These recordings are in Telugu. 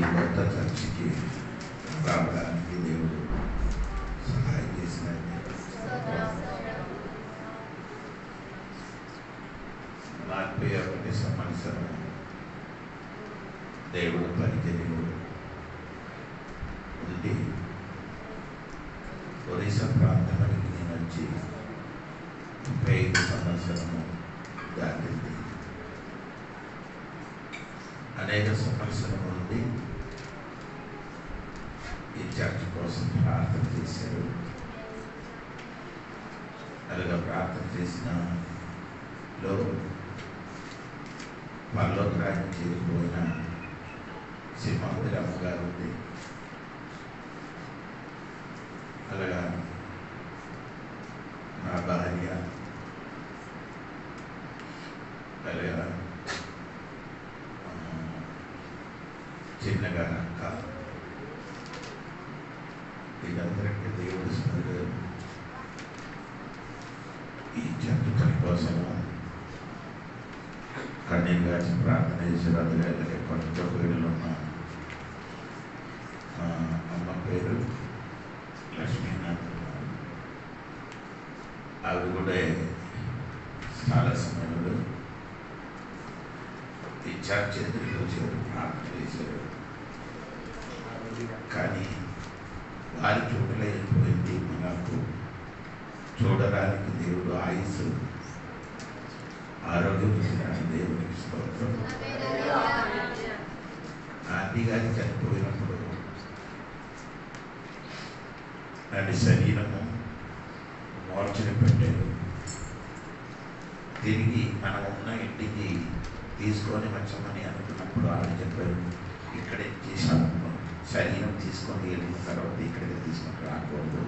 కొత్త చర్చికి రావడానికి దేవుడు సహాయం చేసినట్టు 41 సంవత్సరం దేవుడు పరిచర్యలో ఉండి ఒరిస్సా ప్రాంతానికి నేను వచ్చి 35 సంవత్సరము దాటింది. అనేక సంవత్సరం నుండి ఈ చర్చ్ కోసం ప్రార్థన చేశారు. అలాగా ప్రార్థన చేసిన పర్లోకరాజ్యం చేరిపోయిన సింహాద్రి అమ్మగారు ఉంది. అలాగా నా భార్య, అలాగా చిన్నగా అక్క, వీళ్ళందరికీ దేవుడు స్మరణ ఈ చర్చ కోసము కన్నీరు గాచి ప్రార్థన చేశారు. అలాగే కొంచెం పేరులో ఉన్న అమ్మ పేరు లక్ష్మీనాథ్, ఆవిడ కూడా చాలా సమయంలో ఈ చర్చ ఎదురుకు వచ్చారు, ప్రార్థన చేశారు. కానీ వారి చూడలేకపోయింది. మనకు చూడడానికి దేవుడు ఆయుస్సు ఆరోగ్యం ఇచ్చినాడు. దేవునికి స్తోత్రం. ఆంటీ గారి చనిపోయినప్పుడు నన్ను శరీరము మోర్చని పెట్టారు. తిరిగి మనం ఉన్న ఇంటికి తీసుకొని వచ్చామని అనుకున్నప్పుడు ఆవిడ చెప్పారు, ఇక్కడే చేశాము, శరీరం తీసుకొని వెళ్ళిన తర్వాత ఇక్కడికి తీసుకొని రాకూడదు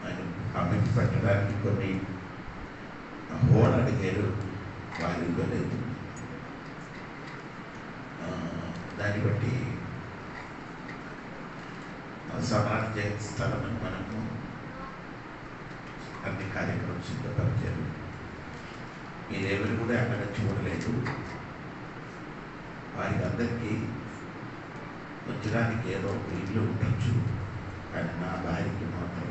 అని అమ్మికి పెట్టడానికి కొన్ని హోల్ అడిగారు, వారు ఇవ్వలేదు. దాన్ని బట్టి సమాజ స్థలం మనము అన్ని కార్యక్రమం సిద్ధపరిచారు. మీరెవరు కూడా అక్కడ చూడలేదు. వారికి అందరికీ వచ్చడానికి ఏదో ఒక ఇల్లు ఉండొచ్చు, కానీ నా భార్యకి మాత్రం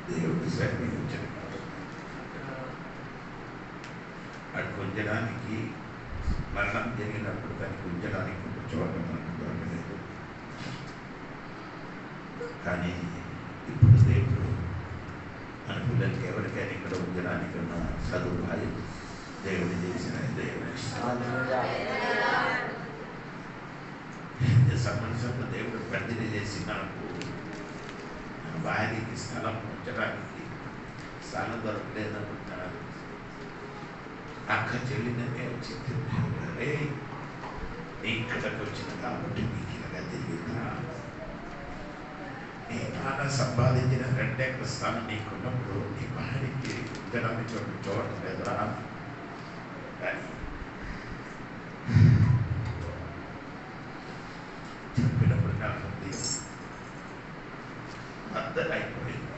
దేవుడి సరిపించారు. అటు ఉంచడానికి మరణం జరిగినప్పుడు దానికి ఉంచడానికి ఒక చోట మనకు దొరకలేదు. కానీ ఇప్పుడు దేవుడు మన పిల్లలకి ఎవరికైనా ఇక్కడ ఉంచడానికి ఉన్న సదుపాయం దేవుడు చేసిన సంవత్సరంలో దేవుడు ప్రతిని చేసి నాకు భార్యకి స్థలం ఉంచడానికి స్థలం దొరకలేదనుకుంటున్నారు. అక్క చెల్లినే వచ్చింది, నీ ఇక్కడికి వచ్చిన కాబట్టి నీకు ఇలాగా తిరిగిందా, నీ నాన్న సంపాదించిన 2 ఎకరాల స్థలం నీకున్నప్పుడు నీ భార్యకి ఉంచడానికి ఒక చోట లేదురా. కానీ చెప్పినప్పుడు నాకు అర్థమైపోయింది.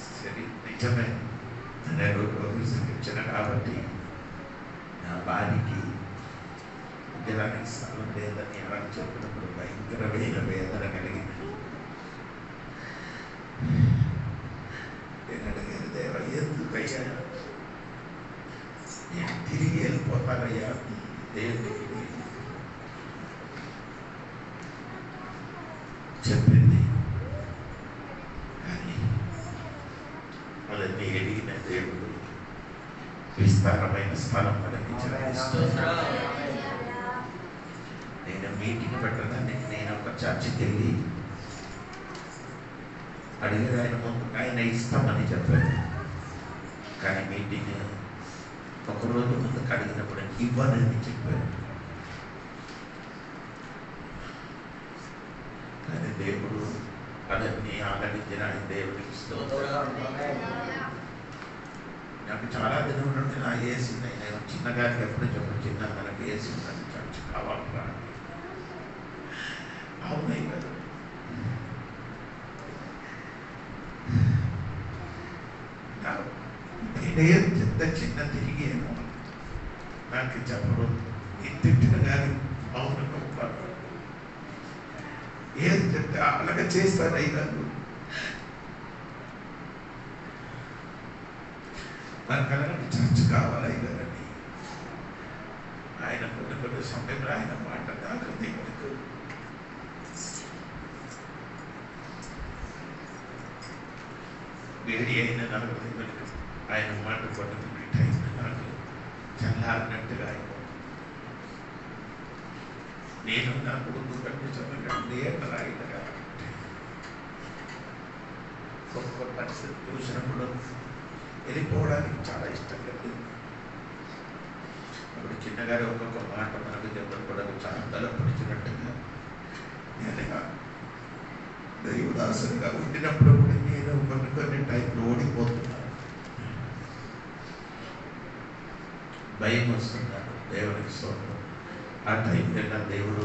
సరే, నిజమే, నేను రోజు శిక్షణ కాబట్టి నా భార్యకి ఉంచడానికి స్థలం లేదని అలా చెప్పినప్పుడు భయంకరమైన వేదన కలిగింది. నేను అడిగాను, దేవ ఎందుకయ్యా నేను తిరిగి వెళ్ళిపోతానయ్యా దేవుడికి చెప్పింది. కానీ వాళ్ళని ఎదిగిన దేవుడు విస్తారమైన స్థలం మనకి నేను మీటింగ్ పెట్టడానికి నేను ఒక చర్చికి వెళ్ళి అడిగారు. ఆయన ముందు ఆయన ఇస్తామని చెప్పారు. కానీ మీటింగ్ ఒకరోజు ముందుకు అడిగినప్పుడు ఇవ్వనని చెప్పారు. కానీ దేవుడు అదన్నీ ఆదరించిన దేవుడికి స్తోత్రం. నాకు చాలా దినం నుండి నా ఏసీ, నేను చిన్నగారికి ఎప్పుడు చెప్పు, చిన్న మనకి ఏసీ ఉన్నది, చర్చ కావాలరా. అవునాయి కదా, నేనే చిన్న తిరిగి ఏమో నాకు చెప్పడం నేను తిట్టిన కానీ మౌనంగా ఉంటాను. ఏది చెప్తే అలాగే చేస్తాను. అయ్యాను నాకు అలాంటి చర్చ్ కావాలి అయ్యారని ఆయన కొన్ని సమయంలో ఆయన మాట నాకు దేవుడికి వేడి అయిన నాకు దేవుడికి ఆయన మాట కొన్ని టైం నాకు చల్లారినట్టుగా అయిపోతుంది. నేను నా కొడుకు కనిపించకుండా రాయిన కాబట్టి ఒక్కొక్క పరిస్థితి చూసినప్పుడు వెళ్ళిపోవడానికి చాలా ఇష్టం కలిగింది. అప్పుడు చిన్నగారు ఒక్కొక్క మాట మనకు చెప్పడం చాలా బలపరిచినట్టుగా నేనుగా దైవదాసునిగా ఉండినప్పుడు కూడా నేను కొన్ని టైంలో ఓడిపోతున్నాను, భయం వస్తున్నాను. దేవునికి స్తోత్రం. ఆ టైంలో నా దేవుడు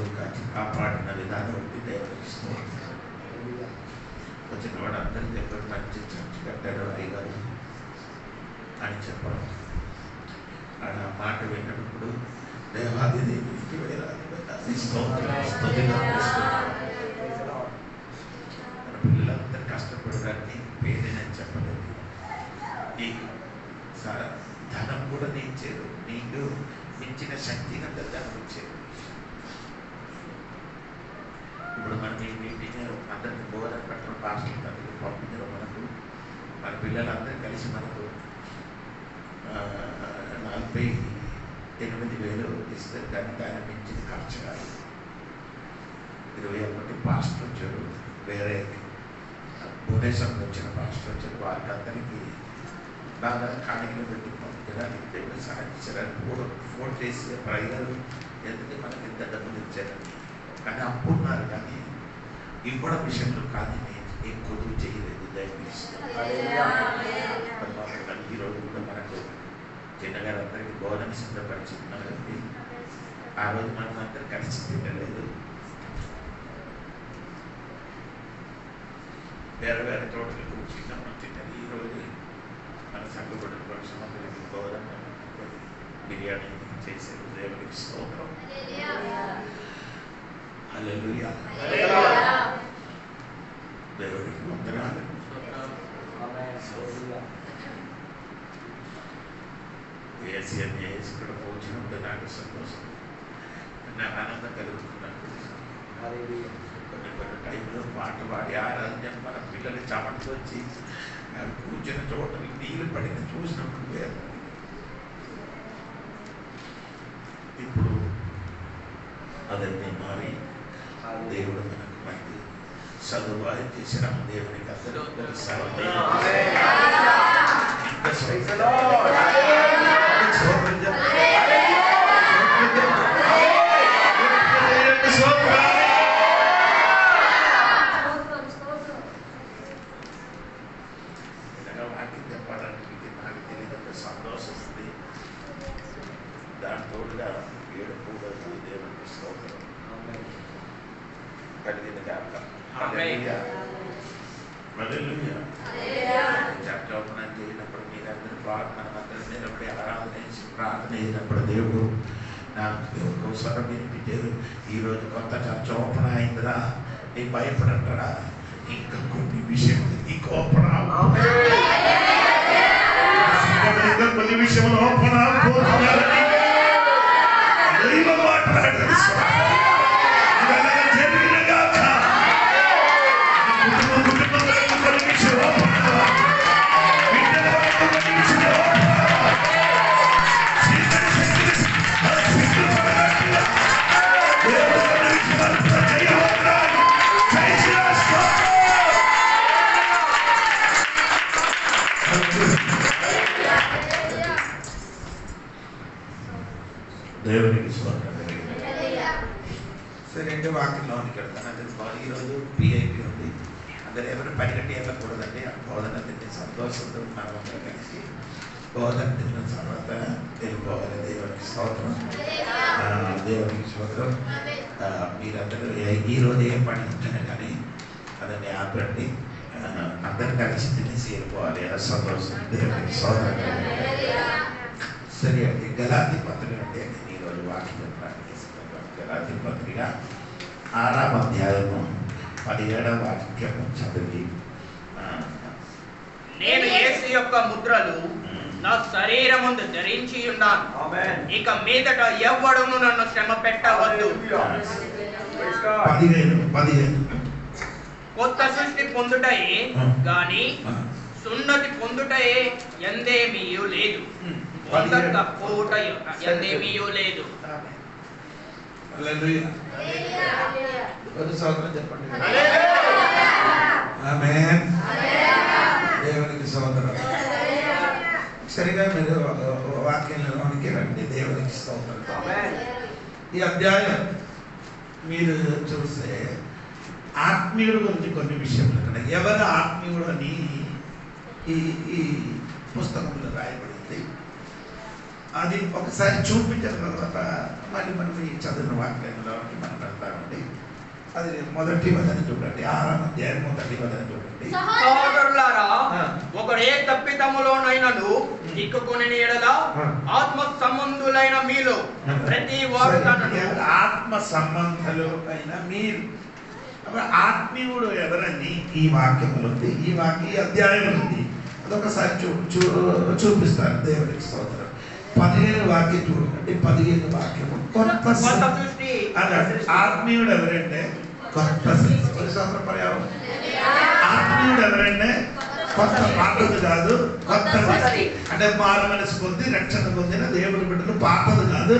కాపాడిన విధానం ఉంది. దేవునికి స్తోత్రం. వచ్చిన వాడు అందరూ చెప్పారు మంచి చర్చ్ కట్టాడు అయ్యగారు అని చెప్పడం. ఆ మాట విన్నప్పుడు దేవాది దేవుడికి వేలాది స్తోత్రం. మన పిల్లలందరూ కష్టపడడాన్ని పేదనని చెప్పలేదు. నీకు ధనం కూడా నేను ఇచ్చారు, నీకు మించిన శక్తి కంటే ధనం ఇచ్చారు. ఇప్పుడు మనం ఈ మీటింగ్ అందరికి బోధన పెట్టడం పాస్టర్లు అందరికి పంపించడం మనకు మన పిల్లలందరూ కలిసి మనకు 48,000 ఇస్తారు. కానీ దాని మించిన ఖర్చు కాదు. 21 పాస్టర్ వచ్చారు, వేరే భువనేశ్వరం వచ్చిన పాస్టర్ వచ్చారు. వారికి అందరికీ బాగా కాணிకలు పెట్టి పంపించడానికి దేవుడు సాధించడానికి ఫోన్ చేసి ప్రజలు ఎందుకంటే మనకి ఇంత డబ్బులు ఇచ్చారని. కానీ అప్పున్నారు, కానీ ఇవ్వడం విషయంలో కానీ నేను ఏం కొడుకు చేయలేదు. దయచేసి ఈరోజు కూడా మనకు చిన్నగారు అందరికీ బోధన సిద్ధపరిచింది. ఆ రోజు మనం అందరూ కలిసి తినలేదు, వేరే వేరే చోట్లకు కూర్చున్నాం తిన్నది. ఈరోజు మన సంఘపడిన పక్షులందరికీ బోధన బిర్యానీ చేసే దేవునికి స్తోత్రం. హల్లెలూయా. దేవునికి వందనాలు. ఇక్కడ పోచినప్పుడు నాకు సంతోషం, నాకు ఆనందం కలుగుతున్నాను. కొన్ని టైంలో పాట పాడి ఆరాధన మన పిల్లలు చెమటలు వచ్చి కూర్చున్న చోటలు నీళ్ళు పడిన చూసినప్పుడు వేరు. ఇప్పుడు అదన్నీ మారి దేవుడు మనకు మంచి సదుపాయం చేసిన దేవునికి అందరూ వాక్యం చెప్పాలని నాకు తెలియదు, సంతోషం ఉంది. దాని తోడుగా ఏడుపు దేవునికి స్తోత్రం కలిగిన కాక. చర్చోపనం చేయనప్పుడు మీరందరూ మనమందరూ నిలబడి ఆరాధన చేసి ప్రార్థన చేసినప్పుడు దేవుడు నాకు స్వరం వినిపించారు. ఈరోజు కొత్త చర్చ ఓపెన్ అయిందిరా, నీ భయపడరా, ఇంకా కొన్ని విషయాలు నీకు ఓపెన్ కొన్ని విషయంలో ఓపెన్ అవ్వబోతున్నారని దైవం మాట్లాడారు. దేవునికి స్వాగతం. సరే అంటే వాక్యంలోనికి వెళ్తాను. అది ఈరోజు పిఐపి ఉంది, అందరూ ఎవరు పరిగెట్టి వెళ్ళకూడదండి. ఆ బోధన తిన్న సంతోషంతో మనమందరం కలిసి బోధన తిన్న తర్వాత వెళ్ళిపోవాలి. దేవునికి స్తోత్రం. దేవునికి స్తోత్రం. మీరందరూ ఈరోజు ఏం పండించినా కానీ అదని ఆపండి, అందరూ కలిసి తినేసి వెళ్ళిపోవాలి. సంతోషం. దేవునికి స్తోత్రం. సరే అండి, గలాతీ పత్రిక అంటే నేను ఈరోజు వాక్యం చెప్పాను. మొదటిగా 6వ అధ్యాయము 17వ వాక్యము చదివి, నేను యేసు యొక్క ముద్రలు నా శరీరముందు ధరించి ఉన్నాను, ఇక మీదట ఎవ్వడును నన్ను శ్రమ పెట్టవద్దు. 15 కొత్త సృష్టి పొందుటయే గాని సున్నతి పొందుటయే ఎందేమీయూ లేదు, తక్కువ ఎందేమీయూ లేదు. చెప్పండి. ఆమేన్. దేవునికి స్తోత్రం. సరిగా మీరు వాక్యంలోనికి రండి. దేవునికి స్తోత్రం. ఈ అధ్యాయం మీరు చూస్తే ఆత్మీయుడు గురించి కొన్ని విషయాలు ఇక్కడ ఎవరు ఆత్మీయుడు అని ఈ పుస్తకంలో రాయబడింది. అది ఒకసారి చూపించిన తర్వాత మళ్ళీ మనం ఈ చదివిన వాక్యంలో మనం వెళ్తామండి. అది మొదటి వదన చూడండి, 6వ అధ్యాయం మొదటి వదన చూడండి. సహోదరులారా, ఒకడే తప్పిదములోనైనను చిక్కుకుని ఎడల ఆత్మ సంబంధులైన మీలో ప్రతి వారు ఆత్మ సంబంధాలు అయిన మీరు ఆత్మీయుడు ఎవరని ఈ వాక్యములు ఉంది, ఈ అధ్యాయం ఉంది. అదొకసారి చూపిస్తారు. దేవునికి స్తోత్రం. 15 వాక్యం చూడండి. 15 వాక్యము కొత్త సృష్టి అన్నాడు. ఆత్మీయుడు ఎవరంటే కొత్త సృష్టి. పర్యావరణం ఆత్మీయుడు ఎవరంటే కొత్త పాతది కాదు, కొత్తది. అంటే మారు మనసు పొంది రక్షణ పొందిన దేవుడి బిడ్డలు పాతది కాదు,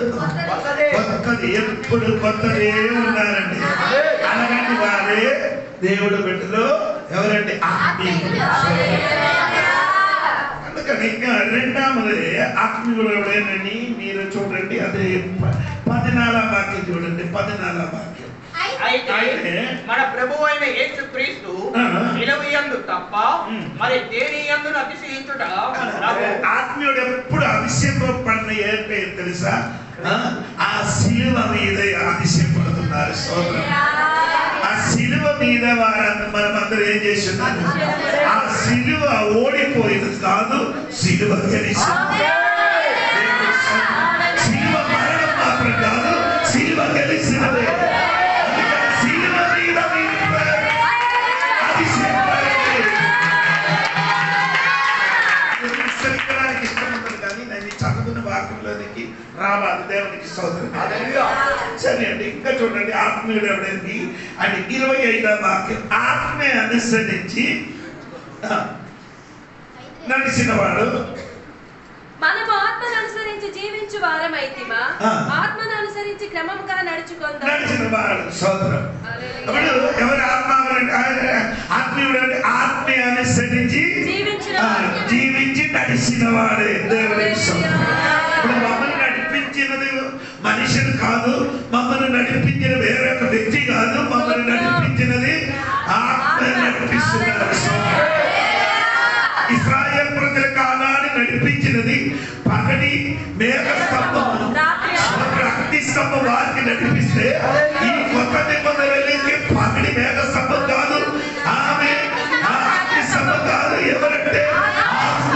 కొత్తది. ఎప్పుడు కొత్తదే ఉన్నారండి. అలాంటి వారే దేవుడి బిడ్డలు ఎవరండి? ఆత్మీయుడు. అందుకని రెండవది ఆత్మీయుడు ఎవడేనని మీరు చూడండి. అదే 14వ వాక్యం చూడండి. 14వ వాక్యం. అయితే మన ప్రభువు అయిన యేసుక్రీస్తు నిలవయందు తప్ప మరి దేని యందు అతిశయించుట. ఆత్మీయుడు ఎప్పుడు అతిశయపడిన ఏంటో తెలుసా? ఆ శిలువ మీద అతిశయపడుతున్నారు. స్తోత్రం. ఆ శిలువ మీద వారందరూ మనమందరూ ఏం చేస్తున్నారు? ఆ శిలువ ఓడిపోయింది కాదు, శిలువ గెలిచింది. శిలువ మరణం మాత్రం కాదు, శిలువ గెలిచినదే. శిలువ మీద అతిశయపడడానికి ఇష్టముంటుంది కానీ నేను చదువుకున్న వాక్యంలోనికి రావాలి. దేవునికి స్తోత్రం. సరే అండి, ఇంకా చూడండి. ఆత్మీయుడు ఎవడండి అని 25వ వాక్యం. ఆత్మే అనుసరించి నడిచిన వాడు. మనము ఆత్మను అనుసరించి జీవించు వారమైతిమా, ఆత్మను అనుసరించి క్రమముగా నడుచుకొందాము. నడిచిన వాడు. స్తోత్రం. అప్పుడు ఎవరు ఆత్మీయుడు అంటే ఆత్మే అనుసరించి జీవించి నడిచిన వాడే. దేవునికి స్తోత్రం. ఇప్పుడు మమ్మల్ని నడిపించినది మనుషులు కాదు, మమ్మల్ని నడిపించిన వేరే ఒక వ్యక్తి కాదు, మమ్మల్ని నడిపించినది ఆత్మ నడిపిస్తున్నారు. ఇశ్రాయేలు ప్రజల కాలాన్ని నడిపించినది పగటి మేఘ స్తంభము, అగ్ని స్తంభం వారికి నడిపిస్తే ఈ కొత్త నిబంధనలకి పగటి మేఘ స్తంభం కాదు, ఆమె అగ్ని స్తంభం కాదు. ఎవరంటే ఆత్మ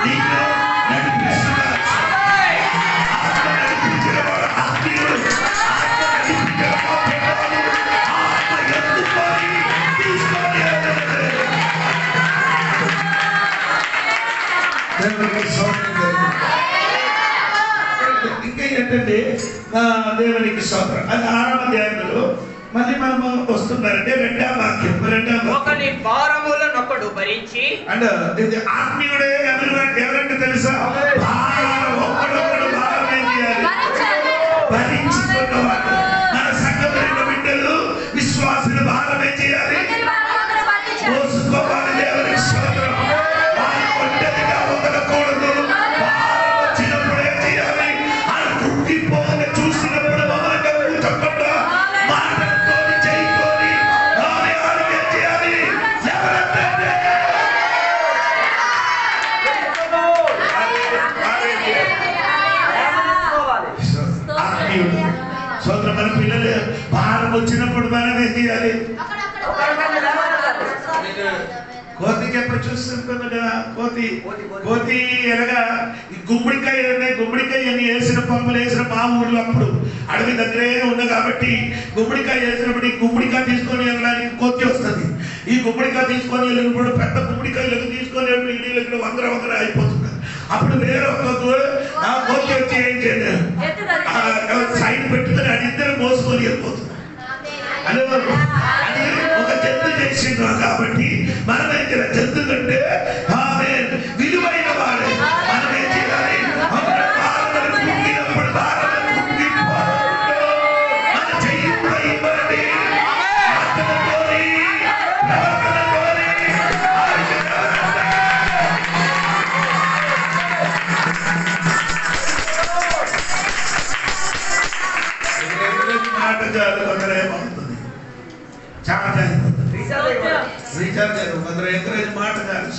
నీలో నడిపిస్తున్నారు. ఆత్మ నడిపించిన వాడు ఆత్మీయుడు. ఆత్మ నడిపించిన వాడు ఆత్మ ఎత్తుకొని తీసుకొని ఇంకా ఏంటంటే దేవునికి స్తోత్రం. అది 6వ అధ్యాయంలో మళ్ళీ మనము వస్తున్నారంటే 2వ వాక్యం. ఒకని భారములనొకడు భరించి అంటే ఇది ఆత్మీయుడే. ఎవరంటే తెలుసా? ఒక్కడొక్కడు భారం ఏం చేయాలి? భరించుకున్నవాడు. మన సంఘమైన బిడ్డలు విశ్వాసులు భారం ఏం చేయాలి? మోసుకోవాలి. దేవునికి స్తోత్రం. ఒంటరిగా వదలకూడదు. వచ్చినప్పుడు ఏం చేయాలి? అది కుంగిపోగా చూసినప్పుడు మమ్మల్ని కూర్చోకుండా మాటలతో చేయకొని ఏం చేయాలి? ఆత్మీయుడు. స్తోత్రం. మన పిల్లలు భారం వచ్చినప్పుడు మనం ఏం చేయాలి? కోతికి ఎప్పుడు చూస్తుంటాను కదా, కోతి ఎలాగా ఈ గుమ్మడికాయ అని వేసిన పంపులు వేసిన మా ఊర్లో అప్పుడు అడవి దగ్గరే ఉంది కాబట్టి గుమ్మడికాయ వేసినప్పుడు ఈ గుమ్మడికాయ తీసుకొని వెళ్ళడానికి కోతి వస్తుంది. ఈ గుమ్మడికాయ తీసుకొని వెళ్ళినప్పుడు పెద్ద గుమ్మడికాయలకు తీసుకొని వెళ్ళి వంగర అయిపోతుంది. అప్పుడు వేరే ఒక కోతి వచ్చి ఏం చేయలేదు, సైడ్ పెట్టుకుని అది ఇద్దరు మోసుకొని వెళ్ళిపోతుంది. అది ఒక జంతు చేసిండ్రు కాబట్టి మనం ఏం చేయాలి, జంతు కంటే ఆమె విలువైన వాడు. మనం ఏం చేయాలి, కుంగినప్పుడు మన చెయ్యి కూడా ఇవ్వండి. మాట చాలు కొందరేమవుతుంది, చాలా రీఛార్జ్ కొందరు ఎంకరేజ్ మాట చాలు.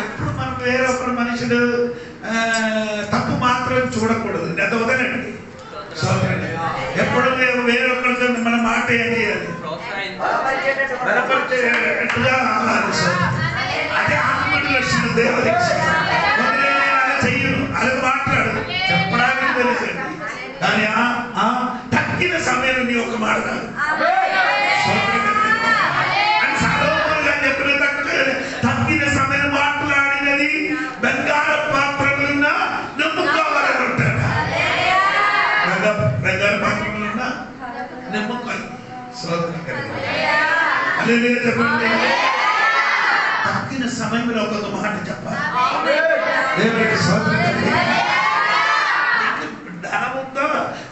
ఎప్పుడు మనం వేరొకరు మనుషుడు తప్పు మాత్రం చూడకూడదు. ఎంత వదలండి ఎప్పుడు వేరొకరితో మన మాట ఏం చేయాలి, బలపరిచేట్టుగా అదే ఆత్మీయ లక్షణం దేవుడి. అలా చెయ్యను, అలా మాట్లాడు, చెప్పడానికి తెలుసండి. కానీ తగ్గిన సమయం నీ ఒక మాట కాదు అని సలోమోను గారు చెప్పిన తగ్గిన సమయం మాట్లాడినది బంగారు పాత్రలున్నా నమ్ముకోవాలని ఉంటాడు. బంగారు పాత్రలున్నా నమ్ముకోవాలి. చెప్పండి, తగ్గిన సమయంలో ఒక్కొక్క మాట చెప్పాలి. దేవుడికి ధనం ఉందో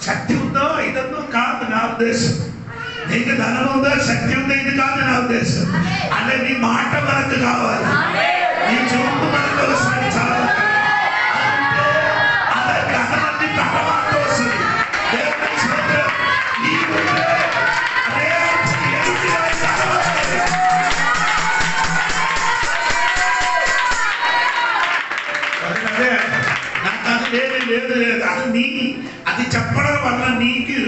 శక్తి ఉందో ఇదన్నో కాదు నా ఉద్దేశం. నీకు ధనం ఉందో శక్తి ఉందో ఇది కాదు నా ఉద్దేశం. అంటే నీ మాట మనకు కావాలి, నీ చూపు మనకు ఒకసారి చాలు. అలాగే అన్నది తర్వాత వస్తుంది. అది చెప్పడం వల్ల నీకు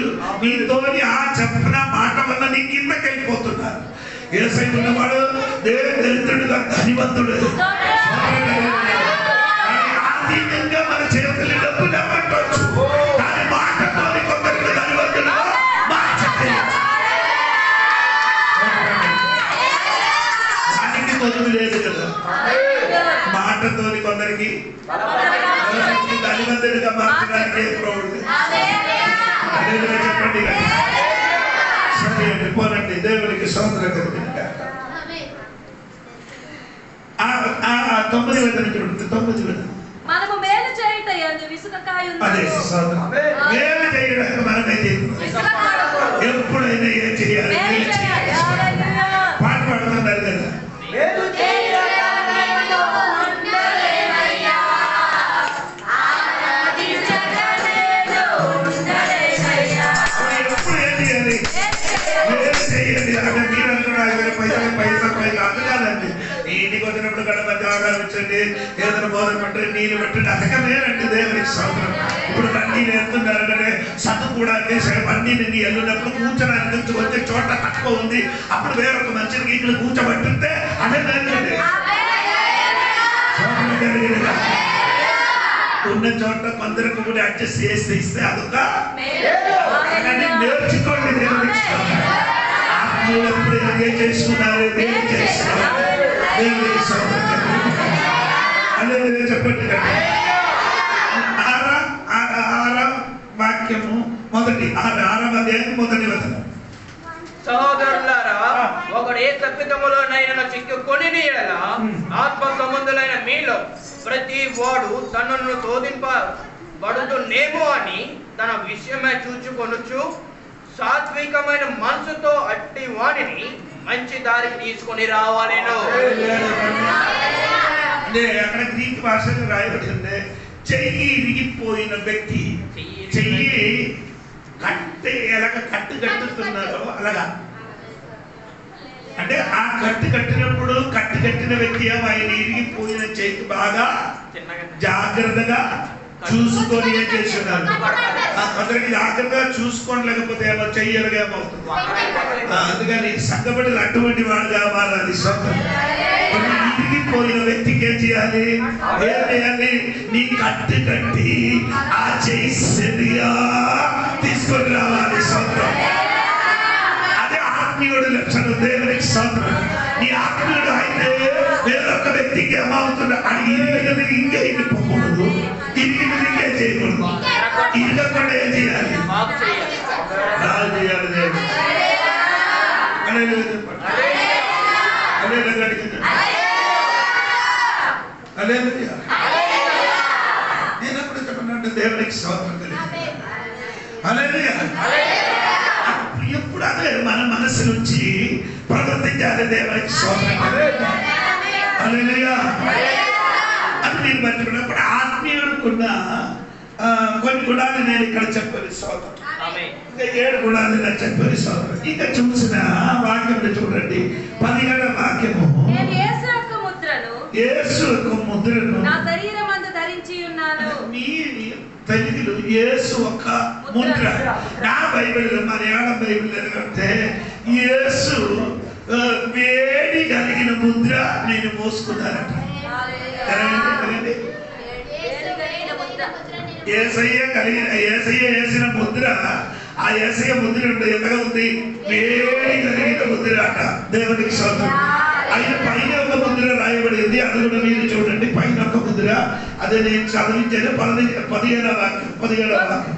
మీతోని ఆ చెప్పిన మాట వల్ల నీ కిందకి వెళ్ళిపోతున్నారు. యేసై ఉన్నవాడు దరిద్రుడుగా ధనివంతుడు. ఆర్థికంగా మన చేతులు డబ్బులు అవ్వవచ్చు, కానీ మాటతోని కొందరికి ధనివంతుడు దానికి కొద్దు లేదు కదా. మాటతోని కొందరికి ధనివంతుడిగా మార్చడానికి చెప్పండి. సరే అండి, పోనండి. దేవునికి స్తోత్రం కలుగుతుంది. 9వ వచనం చూడండి. 9వ వచనం, మనము మేలు చేయుట యందు విసుకకాయుందుము. అదే స్తోత్రం. మేలు చేయడానికి మనమే చేయాలి. ఎప్పుడైనా ఏం చేయాలి, పాట పాడుతున్నారు కదా. అందుకాదండి ఇంటికి వచ్చినప్పుడు గడపతి ఆరాధించండి, ఏదైనా బోధన పెట్టండి, నీళ్ళు పెట్టండి, అతకమేనండి దేవునికి స్తోత్రం. ఇప్పుడు బండిని వెళ్తున్నారంటే చదువుకోవడానికి బండిని నీ వెళ్ళినప్పుడు కూర్చోడానికి వచ్చే చోట తక్కువ ఉంది, అప్పుడు వేరొక మనిషికి ఇక్కడ కూర్చోబట్టుంటే అదే నేర్చండి. ఉన్న చోట కొందరికి కూడా అడ్జస్ట్ చేస్తే ఇస్తే అదొక నేర్చుకోండి. దేవునికి ఎప్పుడు ఏం చేసుకున్నారు, ఏం చేస్తున్నారు, దేవునికి చెప్పండి. 6వ వాక్యము 6వ అధ్యాయం 1వ వచనం. సహోదరులారా, ఒకడు ఏ తప్పిదములోనైనా చిక్కుకొని ఆత్మ సంబంధులైన మీలో ప్రతి వాడు తనను శోధింపబడుతున్నేమో అని తన విషయమే చూచుకొనుచు సాత్వికమైన మనసుతో అట్టి వాడిని మంచి దారికి తీసుకొని రావాలేను. అక్కడ గ్రీక్ భాషలో రాయబడింది, చెయ్యి ఇరిగిపోయిన వ్యక్తి చెయ్యి ఎలాగ కట్టుతున్నారో అలాగా. అంటే ఆ కట్టినప్పుడు కట్టిన వ్యక్తి ఆయన ఇరిగిపోయిన చెయ్యి బాగా జాగ్రత్తగా చూసుకొని ఏం చేస్తున్నారు. కొందరికి జాగ్రత్తగా చూసుకోండి, లేకపోతే ఏమో చెయ్యలుగా ఏమవుతుంది. అందుకని సంఘపడిన అటువంటి వాడుగా మారాలి. స్తోత్రం. ఇరిగిపోయిన వ్యక్తికి ఏం చేయాలి? ఏం చేయాలి? నీ కట్టి కట్టి ఆ చైతన్య తీసుకొని రావాలి. స్తోత్రం. అదే ఆత్మీయుడు లక్షణం. దేవునికి స్తోత్రం. నీ ఆత్మీయుడు అయితే వేరొక వ్యక్తికి ఏమవుతుంది? అది ఇరిగినది ఇంకే ఇరిగిపోకూడదు, ఇరిగినది ఇంకే చేయకూడదు. ఇరగకుండా ఏం చేయాలి? రాజు చేయాలి. దేవుడు నేను ఎప్పుడు చెప్పినట్టు దేవునికి స్తోత్రం కలిగి ఎప్పుడు అదే మన మనసు నుంచి ప్రవర్తించాలి. దేవునికి స్తోత్రం. హల్లెలూయా. అది నేను మర్చిపోయినప్పుడు ఆత్మీయుడుకున్న కొన్ని గుణాలు నేను ఇక్కడ చెప్పాను. స్తోత్రం. ఇంకా 7 గుణాలు నేను చెప్పాను. స్తోత్రం. ఇంకా చూసిన వాక్యం చూడండి. 17వ వాక్యము. యేసు యొక్క ముద్రను నా శరీరమందు ధరించి ఉన్నాను. నీ తెలుగులో యేసు ఒక ముద్ర. నా బైబిల్ మలయాళం బైబిల్ ఎందుకంటే యేసు వేడి కలిగిన ముద్ర నేను మోసుకున్నానట. యేసయ్య వేసిన ముద్ర, ఆ యేసయ్య ముద్ర ఎలాగ ఉంది? వేడి కలిగిన ముద్ర అట. దేవునికి స్తోత్రం. ఆయన పైన ఒక ముద్ర రాయబడింది. అది కూడా మీరు చూడండి. పైన ఒక ముద్ర, అదే నేను చదివించాను. 17వ వాక్యం. 17వ వాక్యం.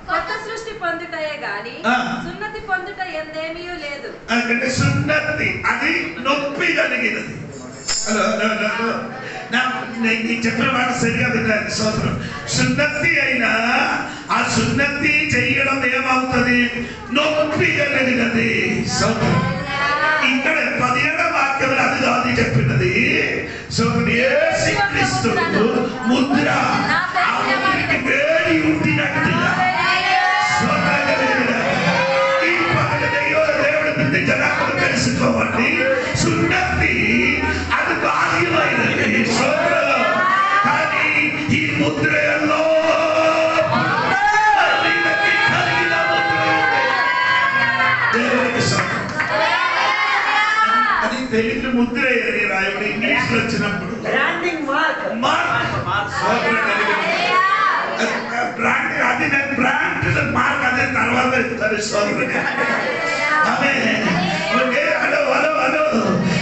కొత్త సృష్టి పొందుటయే గాని సున్నతి పొందుట ఎందేమీ లేదు. అంటే సున్నతి అది నొప్పి కలిగినది. నేను చెప్పిన మాట సరిగా వినాలి. స్తోత్రం. సున్నతి అయినా ఆ సున్నతి చేయడం ఏమవుతుంది? నొప్పి కలిగినది. స్తోత్రం. ఇక్కడ 17వ వాక్యం అది కాదు చెప్పినది. యేసుక్రీస్తు ముద్ర, ఆ ముద్రకి వేడి ఉండినట్టుగా ఈ దేవుడు జనాలు తెలుసుకోవాలి. సున్నతి అది బాధ్యమైనది. కానీ ఈ ముద్రలో అది తెలుగు ముద్ర అని రాయబడి ఇంగ్లీష్ లో వచ్చినప్పుడు అది నేను బ్రాండ్ మార్క్ అదే తర్వాత ఇస్తారు.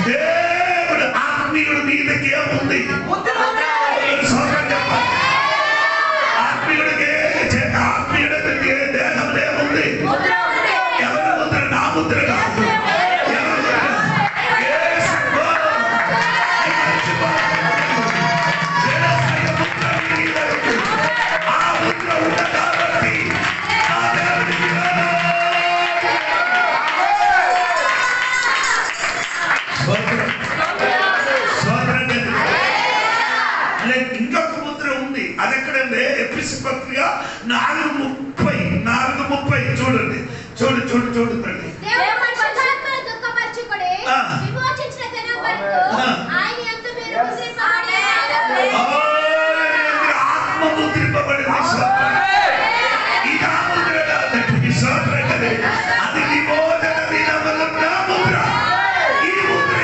దేవుడు ఆత్మీయుడు మీదకి ఏముంది? ఆత్మీయుడికి దేహంలో ఏముంది? ఎవరి ముద్ర? నా ముద్ర కాదు. ఇంకొక ముద్ర ఉంది. అది ఎక్కడంటే ఎఫెసీ పత్రిక 4:30 చూడండి. చూడండి. ఆత్మ ముద్రింపబడింది. ఇది ఆ ముద్ర కాదండి. అది విమోచన దినమున ముద్ర. ఈ ముద్ర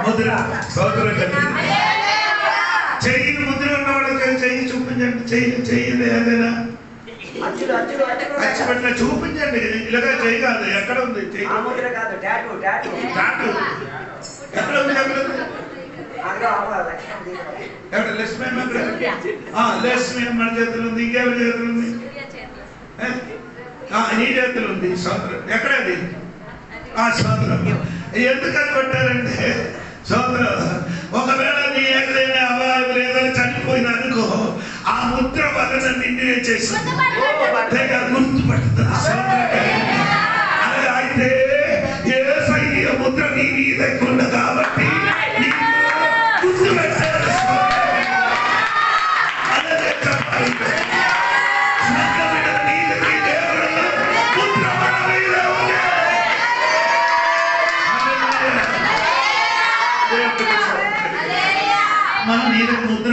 ముద్ర. సోదరులు చెయ్యి ముద్ర ఉన్న వాళ్ళకి చెయ్యి చూపించండి. చెయ్యి ఏదైనా ఖచ్చితంగా చూపించండి. ఇలాగా చెయ్యి కాదు. ఎక్కడ ఉంది చెయ్యి? ఎక్కడ ఉంది? లక్ష్మీ లక్ష్మీ మన చేతులు ఉంది. ఇంకెవరి చేతులు ఉంది? నీ చేతులు ఉంది. సోదరు ఎక్కడది? ఆ సోదరం ఎందుకని పెట్టారంటే సోదరు ఒకవేళ నీ ఎక్కడైనా అవాయం లేదని చనిపోయిన అనుకో, ఆ ముద్ర వలన నిన్ను చేసి గుర్తుపడుతుంది. అలా అయితే యేసయ్య ముద్ర నీ మీద ఉంది కాబట్టి గుర్తు పెట్టారు. అదే చెప్పాలి.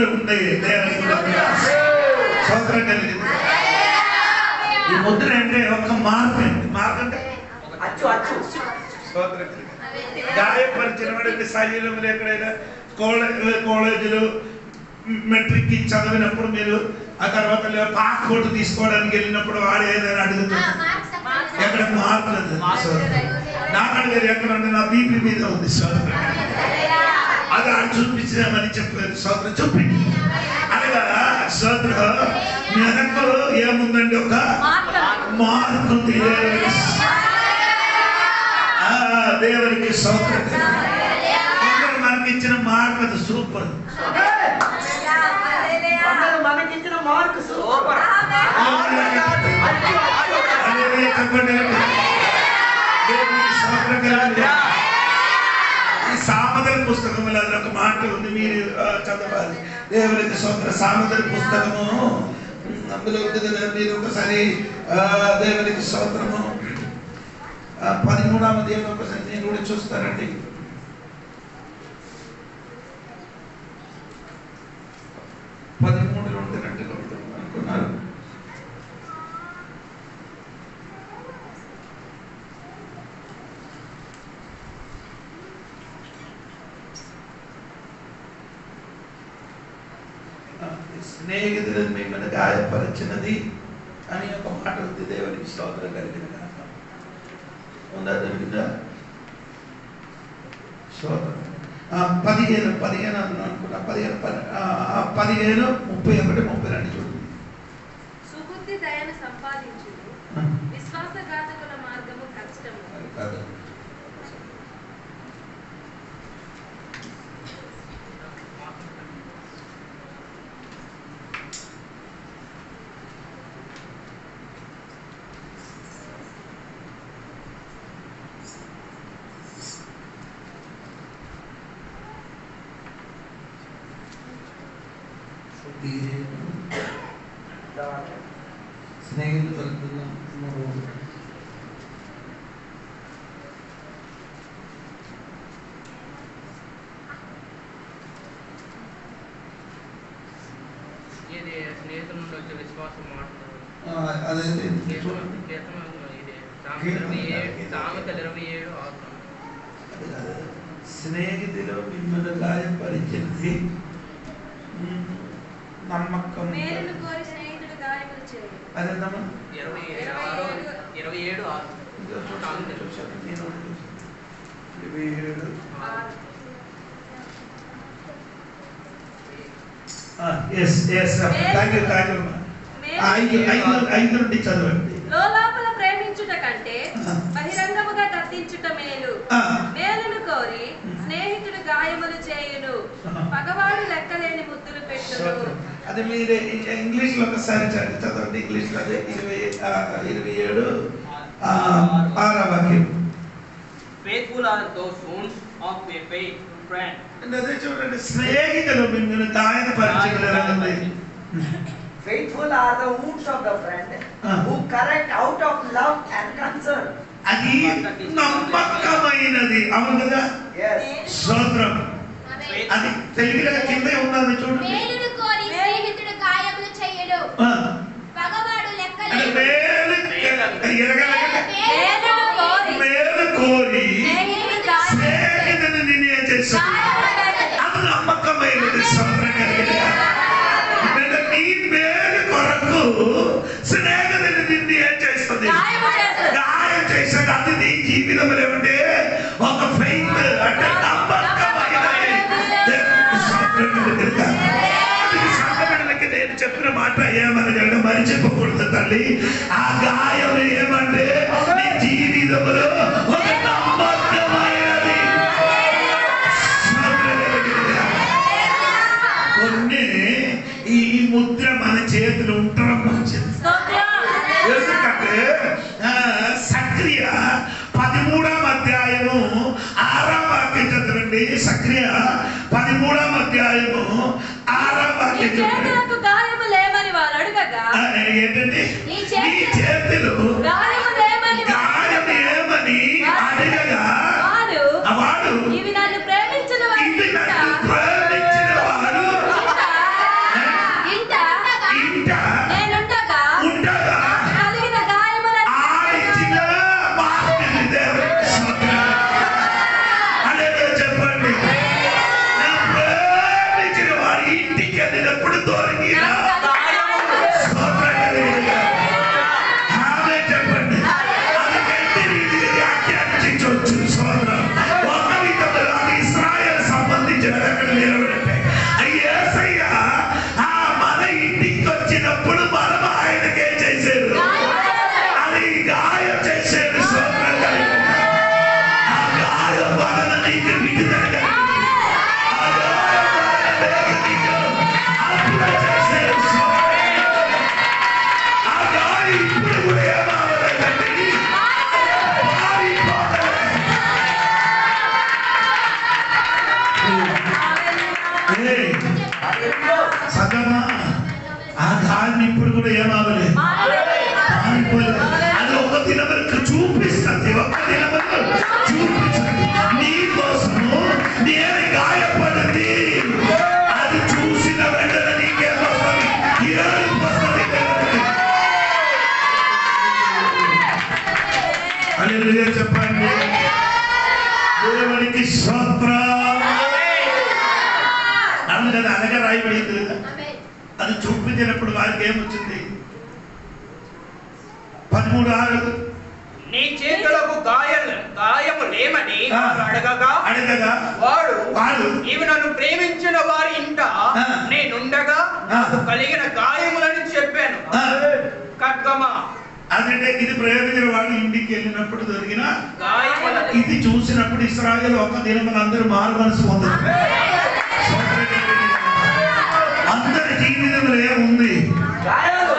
ముద్ర ఉన్నాయి. స్తోత్రం కలిగింది. ఈ ముద్ర అంటే ఒక మార్పు అండి. మార్పు అంటే స్తోత్రం కలిగింది. గాయపరిచిన వాడి శరీరంలో ఎక్కడైనా కాలేజీలో మెట్రిక్ చదివినప్పుడు మీరు ఆ తర్వాత పాస్పోర్ట్ తీసుకోవడానికి వెళ్ళినప్పుడు వాడు ఏదైనా అడుగుతుంది ఎక్కడ మార్పులేదు. నాకు అడిగారు ఎక్కడ ఉంటే నా బీపీ మీద ఉంది స్తోత్రం. అది ఆడు చూపించామని చెప్పారు. స్తోత్రం చూపి అనగా స్తోత్రం వెనక్కు ఏముందండి? ఒక మార్పు ఉంది. దేవునికి స్తోత్రం. మనకి ఇచ్చిన మార్పు అది సూపర్. మనకిచ్చిన మార్కు సూపర్. ఈ సామెతల పుస్తకంలో అది ఒక మాట ఉంది, మీరు చదవాలి. దేవునికి స్తోత్రం. సామెతల పుస్తకము అందులో ఉంది కదా, మీరు ఒకసారి దేవునికి స్తోత్రము 13వ అధ్యాయం ఒకసారి నేను కూడా చూస్తానండి. 13లో ఉంటున్నట్టు అనుకున్నారు. స్నేహితులను మిమ్మల్ని గాయపరిచినది అని ఒక మాట ఉంది. దేవునికి స్తోత్రం కలిగిన ఉందా? దేవుడిగా స్తోత్రం. 15 అనుకున్నా. 15, 31, 32 చూడండి. సుబుద్ధి దయను సంపాదించు, విశ్వాసఘాతకుల మార్గము కష్టము. కాదు. స్నేహితులు స్నేహితుల నుండి వచ్చే విశ్వాసం మాట్లాడు. అదైతే స్నేహితులు మిమ్మల్ని గాయపరిచింది నమ్మకం. మేలును కోరి స్నేహితుడు గాయములు చేయు. అదేందమ్మా? 5 నుండి చదవండి. లోలోపల ప్రేమించుట కంటే బహిరంగముగా గద్దించుట మేలు. మేలును కోరి స్నేహితుడు గాయములు చేయును, పగవాడు లెక్కలేని ముద్దులు పెట్టును. అది మీరు ఇంగ్లీష్ లో ఒకసారి చదవండి. ఇంగ్లీష్ లో అదే 27 6వ వాక్యం. Faithful are those wounds of a faithful friend. అదే చూడండి, స్నేహితులు మిమ్మల్ని గాయపరచగలరు. Faithful are the wounds of the friend who correct out of love and concern. అది నమ్మకమైనది. అవును కదా? స్తోత్రం. అది తెలుగులో కింద ఉన్నది చూడండి. మేలును కోరి స్నేహితుడు గాయములు చేయడు, పగవాడు లెక్కలేని. మేలు కోరి స్నేహితుడు నిన్ను చేస్తాడు. అది నమ్మకమైనది. నీ మేలు కొరకు స్నేహితుడు నిన్ను ఏం చేస్తుంది? గాయం చేస్తాడు. అది నీ జీవితంలో ఏమంటే ఒక ఫెయిత్ అంటే నేను చెప్పిన మాట ఏమనగంటే మరి చెప్పకూడదు తల్లి. ఆ గాయం ఏమంటే నీ జీవితంలో ఒక నమ్మకమైనది. కొన్ని ఈ ముద్ర మన చేతులు ఉండడం మంచిది. ఎందుకంటే సక్రియ 13వ అధ్యాయము 6వ వాక్యం చదవండి. సక్రియ 13వ అధ్యాయము 6వ వాక్యం చేతులకు గాయము లేవని వారు అడగగా ఏంటండి? నీ చేతులు గాయం ఏమని అడగగా వాడు ఇవి నన్ను ప్రేమించిన వారు ఇప్పుడు కూడా ఏమవ్వలేదండి. సగమా ఆ దాన్ని ఇప్పుడు కూడా ఏమవ్వలేదు, అది ఒక దిన వరకు చూపిస్తుంది, ఒక దిన వరకు చూపిస్తుంది. నీ కోసము నేను గాయపడింది, అది చూసిన వెంటనే నీకేమొస్తుంది, ఏడుపు వస్తుంది. హల్లెలూయా చెప్పండి. దేవునికి స్తోత్రం. అవును కదా, అనగా రాయబడింది కదా. అది చూపించినప్పుడు వారికి ఏమొచ్చింది? 13:6 నీ చేతులకు గాయము లేమని అడగగా వాడు ఇవి నన్ను ప్రేమించిన వారి ఇంట నేనుండగా కలిగిన గాయములని చెప్పాను. ఖడ్గమా అదంటే ఇది ప్రయోజన వాడు ఇంటికి వెళ్ళినప్పుడు దొరికిన ఇది చూసినప్పుడు ఇశ్రాయేలు ఒక దినమున అందరూ మారు మనసు పొందారు. అందరి జీవితంలో ఏముంది? గాయాలు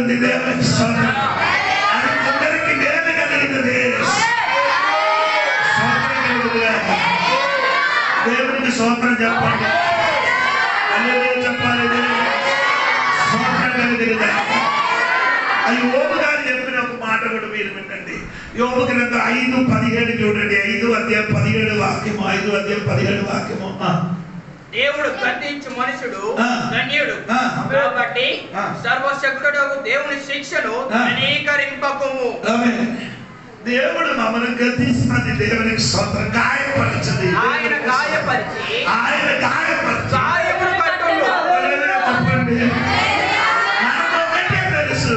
ఉంది. దేవునికి స్తోత్రం. అది కొందరికి వేలు కలిగినది. దేవునికి స్తోత్రం చెప్పండి. హల్లెలూయా చెప్పాలి. స్తోత్రం కలిగినది. అది యోబు గారు చెప్పిన ఒక మాట కూడా మీరు వినండి. యోబు గ్రంథం 5:17 చూడండి. 5:17 వాక్యము. 5:17 వాక్యము. దేవుడు గద్దించు మనుషుడు ధన్యుడు, కాబట్టి సర్వశక్తుడు దేవుని శిక్షను ధనీకరింపకుము. దేవుడు మమ్మల్ని గద్దిస్తున్నది. దేవునికి స్తోత్రం. గాయపరచది. ఆయన గాయపరిచి గాయములు కట్టును. చెప్పండి. నాకు తెలుసు,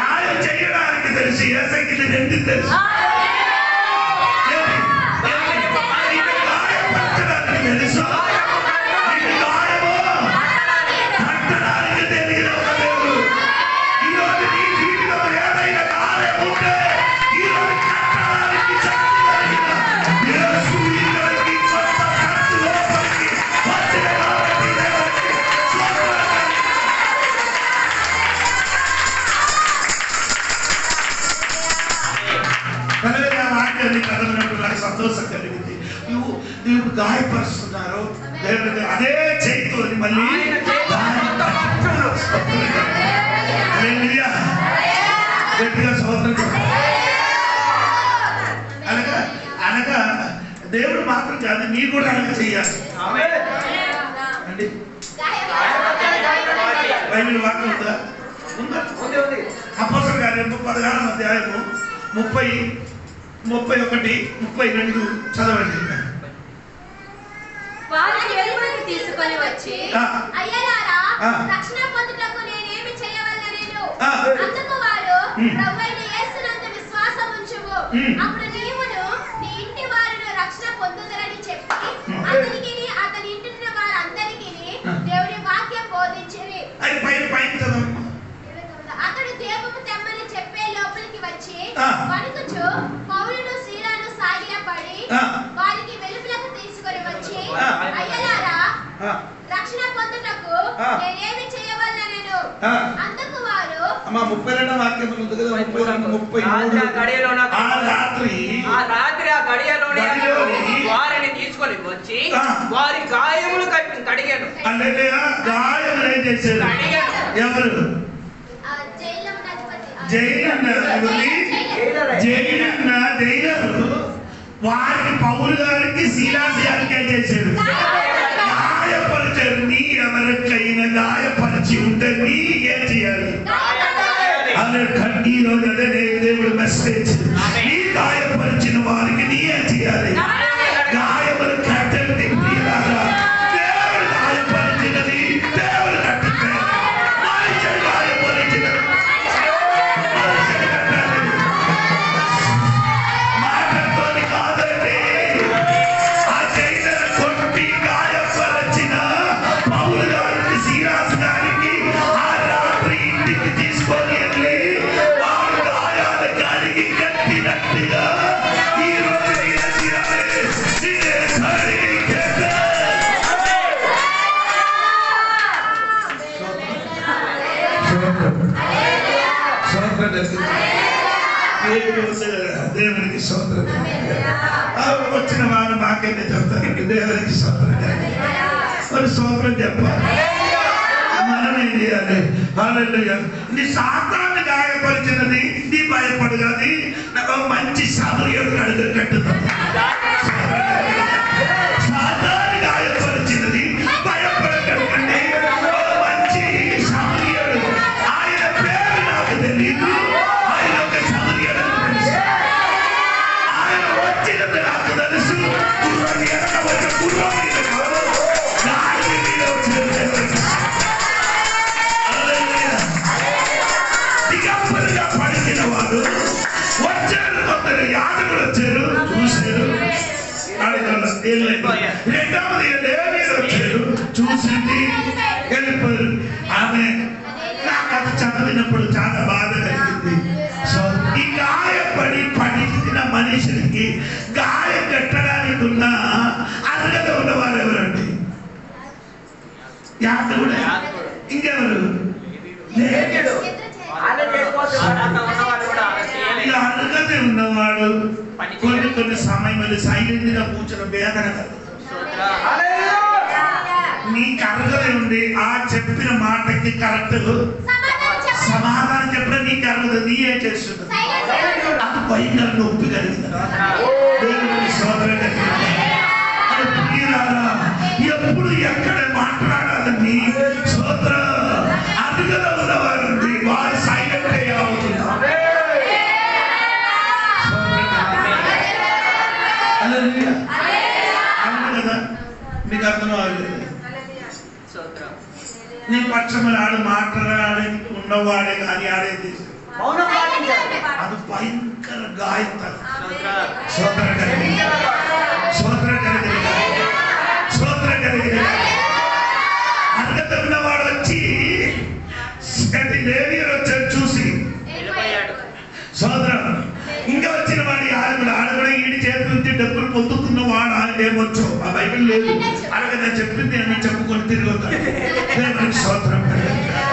గాయం చేయడానికి తెలుసు, ఏసైకి రెండు తెలుసు. తెలుసు గాయము కట్టడానికి తెలియదు ఒక దేవుడు. ఈరోజు నీ జీవితం ఏదైనా గాయం ఉంటే ఈరోజు కట్టడానికి శక్తి కలిగిన యేసు ఇక్కడికి కొత్త కట్టు లోపలికి వచ్చిన కాబట్టి దేవుడికి స్తోత్రం. వాక్యాన్ని చదివినప్పుడు నాకు సంతోషం కలిగింది. దేవుడు గాయపరుస్తున్నారు. దేవుడు అదే చేతితో మళ్ళీ గట్టిగా స్తోత్రం. అనగా దేవుడు మాత్రం కాదు, మీరు కూడా అలాగే చెయ్యాలి అండి. బైబిల్ వాక్యం ఉందా? అపోస్తలుల కార్యము 16వ అధ్యాయము 30, 31, 32 చదవండి. వారిని వెలుపలికి తీసుకొని వచ్చి అయ్యలారా రక్షణ పొందుటకు నేనేమి చేయవలెను? అందుకు వారు ప్రభువైన యేసునందు విశ్వాసం ఉంచుము, అప్పుడు నీవును నీ ఇంటి వారును రక్షణ పొందుదరని చెప్పి అతనికి అతని ఇంటిని వారందరికీ దేవుని వాక్యం బోధించిరి. అతడు దీపము తెమ్మని చెప్పే లోపలికి వచ్చి వణుకుచు పౌలును శీలను సాగిలపడి వారికి వెలుపలకు తీసుకొని వచ్చి అయ్యలారా రక్షణ పొందుటకు నేనేమి చేయవలెను? అందుకు వారు 32వ వాక్యం ఉంది కదా, 33 ఆ రాత్రి ఆ గడియలోనే వారిని తీసుకొని వచ్చి వారి గాయములు కడిగాను. హల్లెలూయా. గాయములు ఏం చేశారు? ఎవరు? జైలరు వారికి పౌలు గారికి శీలాసి గారికి ఏం చేశారు? గాయపరిచారు. నీ ఎవరికైనా గాయపరిచి ఉంటే నీ ఏం చేయాలి? ఈ రోజు అదే దేవుడు మెసేజ్. నీ గాయపరిచిన వారికి నీ ఏం చేయాలి? గాయములు కట్టండి. దేవుడు గాయపరిచినది దేవుడు కట్టితే గాయపరిచిన మాటతోని కాదండి. ఆ చైతన్య కొట్టి గాయపరిచిన పౌలు గారికి శీలాసు గారికి ఆ రాత్రి ఇంటికి తీసుకొని వెళ్ళి వారు గాయాలు కడిగి కట్టినట్టుగా ఈ రోజు స్తోత్రం దేవునికి స్తోత్రం. వచ్చిన వారు మాకైతే చెప్తారండి దేవునికి స్తోత్రం. మరి స్తోత్రం చెప్పాలి. మనం ఏం చేయాలి? హల్లెలూయా. నీ సాతాన్ని గాయపరిచినది నీ భయపడు కానీ నాకు మంచి సమర్యుడు కట్టుతుంది. సాతాన్ని గాయపరిచినది భయపడకండి, మంచి సమర్యుడు. ఆయన పేరు నాకు తెలియదు, ఆయన ఒక సమర్యుడు తెలుసు. ఆయన వచ్చినది నాకు తెలుసు. గుర్రం ఎనక వచ్చే గుర్రం మీద కాదు, గాడి మీద వచ్చిన దిగంబరిగా పడిన వాడు వచ్చారు. కొందరు యాజకులు వచ్చారు, చూశారు. రెండవది లేవీయులు వచ్చారు, చూసింది, వెళ్ళిపోయారు. ఆమె నాకు అది చదివినప్పుడు చాలా బాధ కలిగింది. సో ఈ గాయపడి పడిన మనిషికి గాయం కట్టడానికి ఉన్న అర్హత ఉన్నవారు ఎవరండి? యాజకుడు. ఇంకెవరు? లేవీయుడు. అర్హత ఉన్నవాడు కొన్ని సమయంలో సైలెంట్ గా కూర్చున్న వేదన. నీకు అర్హత ఉంది, ఆ చెప్పిన మాటకి కరెక్ట్ సమాధానం చెప్పడం నీకు అర్హత. నీ ఏం చేస్తుంది? అది భయంకర నొప్పి కలిగింది. దేవునికి స్తోత్రం కలిగింది. ఎప్పుడు ఎక్కడ మాట్లాడాలని స్తోత్ర అర్హత ఉన్నవారు వారు సైలెంట్ అయ్యే అవుతున్నారు. అవును కదా, మీకు అర్థం అవ్వలేదు. నీ పక్షములు ఆడు మాట్లాడడానికి ఉన్నవాడే కానీ ఆడేది అది భయంకర గాయం. స్తోత్రం కలిగి స్తోత్రం కలిగి స్తోత్రం కలిగి అర్హత ఉన్నవాడు వచ్చి లేవీయులు వచ్చారు, చూసి సోదరం ఇంకా వచ్చిన వాడి ఆడగూడ ఈడి చేతి నుంచి డబ్బులు పొందుకున్న వాడు ఏమొచ్చు ఆ బైబిల్ లేదు. అలాగే నేను చెప్పింది అని చెప్పుకొని తిరుగుతాను. సోదరం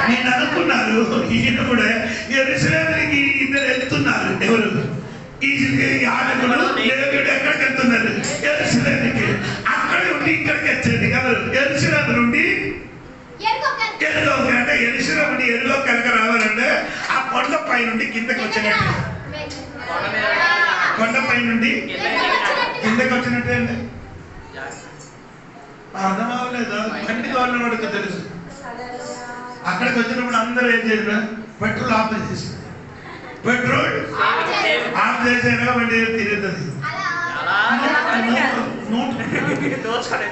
నేను అనుకున్నారు ఈయన కూడా యెరూషలేముకి ఇద్దరు వెళ్తున్నారు. ఎవరు? ఈ ఆడగూడు లేవీయుడు ఎక్కడికి వెళ్తున్నారు? యెరూషలేముకి. అక్కడ నుండి ఇక్కడికి వచ్చేది ఎవరు? యెరూషలేము నుండి ఎరుగోకి. అంటే యెరూషలేము నుండి ఎరుగోకి కనుక రావాలంటే ఆ కొండపై నుండి కిందకి వచ్చినట్టు, కొండపై నుండి కిందకి వచ్చినట్టే అండి. అర్థం అవ్వలేదు. బండి గవర్నమెంట్కి తెలుసు. అక్కడికి వచ్చినప్పుడు అందరూ ఏం చేశారు? పెట్రోల్ ఆఫ్ చేసి పెట్రోల్ ఆఫ్ చేసేలా బండి తిరుగుతుంది.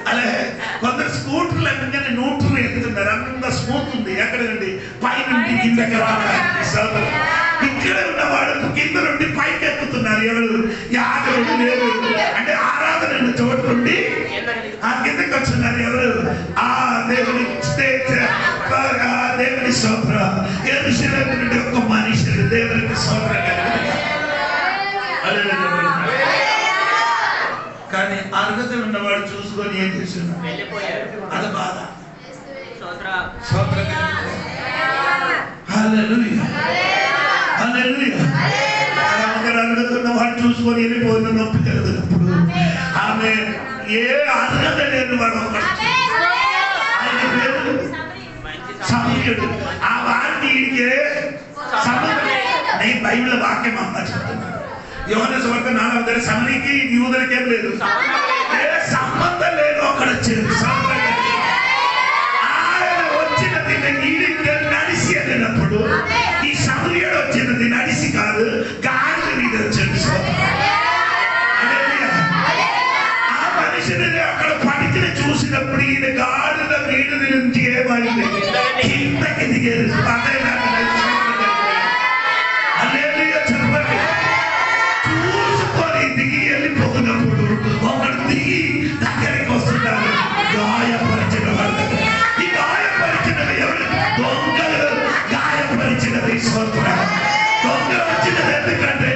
అలా కొందరు స్కూటర్లు ఎందుకని నూటర్లు ఎక్కుతున్నారు. అంత స్మూత్ ఉంది. ఎక్కడ నుండి పై నుండి కిందకి రావాలి. ఇక్కడ ఉన్నవాడు కింద నుండి పైకి ఎక్కుతున్నారు. ఎవరు? యాజకుడు లేరు. అంటే ఆరాధన చోటు నుండి ఆ కిందకి వస్తున్నారు. ఎవరు? ఆ దేవుని దేవుని స్తోత్ర. యెరూషలేము నుండి ఒక మనిషి దేవునికి స్తోత్రం. కానీ అర్హత ఉన్నవాడు చూసుకొని ఏం చేస్తున్నాడు? అది బాధ. హల్లెలూయా హల్లెలూయా. అర్హత ఉన్నవాడు చూసుకొని వెళ్ళిపోయిన నొప్పి కలిగినప్పుడు ఆమె ఏ అర్హత లేని వాడు ఆయన పేరు సమర్యుడు. ఆ వారిని నేను బైబిల్ వాక్యం అమ్మ చెప్తున్నాను. యోహాను సువార్త 4వ అధ్యాయం సమరికి యూదులకి ఏం లేదు, ఏ సంబంధం లేదు. అక్కడ వచ్చేది ఆయన వచ్చినది నడిసి అన్నప్పుడు ఈ సమర్యుడు వచ్చినది నడిసి కాదు, గాడిద మీద వచ్చేది. ఆ మనిషిని అక్కడ పడికిని చూసినప్పుడు ఈయన గాడిద మీద నుంచి ఏమైంది? కిందకి దిగేది. చెప్పండి. చూసుకొని దిగి వెళ్ళిపోతున్నప్పుడు ఒకడు దిగి దగ్గరికి వస్తున్నారు. గాయపరిచిన వాళ్ళు. ఈ గాయపరిచినది ఎవరు? దొంగలు గాయపరిచినది. దొంగలు వచ్చినది ఎందుకంటే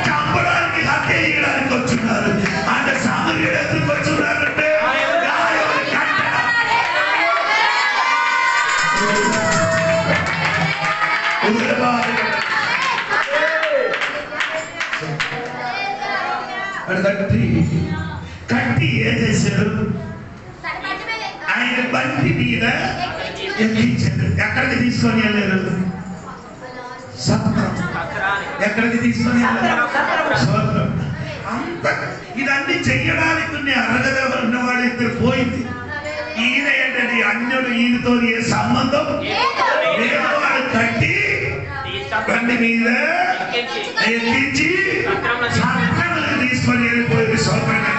చంపడానికి, హత్య చేయడానికి వచ్చున్నారు. అంటే సామర్యుడు ఎందుకు వచ్చున్నారంటే కట్టి ఏం చేశాడు? ఆయన బండి మీద ఎక్కించాడు. ఎక్కడికి తీసుకొని వెళ్ళారు? సత్రం. ఎక్కడికి తీసుకొని వెళ్ళారు? సత్రం. అంత ఇదన్నీ చెయ్యడానికి అర్హతగా ఉన్నవాడు ఇద్దరు పోయింది. ఈయన ఏంటంటే అన్యుడు, ఈయనతో ఏ సంబంధం లేదు. వాడు కట్టి బండి మీద ఎక్కించి సత్రంలో తీసుకొని వెళ్ళిపోయింది. సోదరుడు